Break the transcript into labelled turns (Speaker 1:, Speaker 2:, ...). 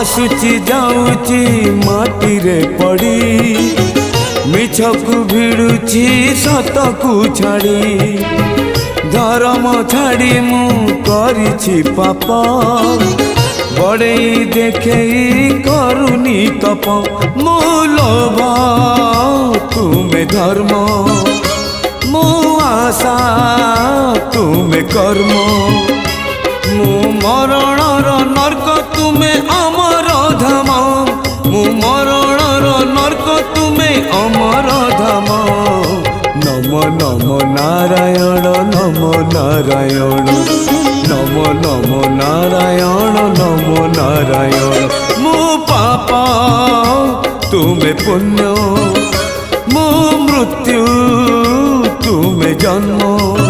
Speaker 1: आसुची जाऊची माटी रे पड़ी मिछकु भिड़ुची सतकु छाड़ी धर्म छाड़ी मु करिछि पाप बड़े देखे करुनी तप मो लोभ तुमे धर्म मो आशा तुमे कर्म मु मरणर नर्क तुमे अमर धाम मु मरणर नर्क तुमे अमर धाम नम नम नारायण नम नारायण नम नम नारायण नम नारायण मु पाप तुमे पुण्य मु मृत्यु तुमे जन्म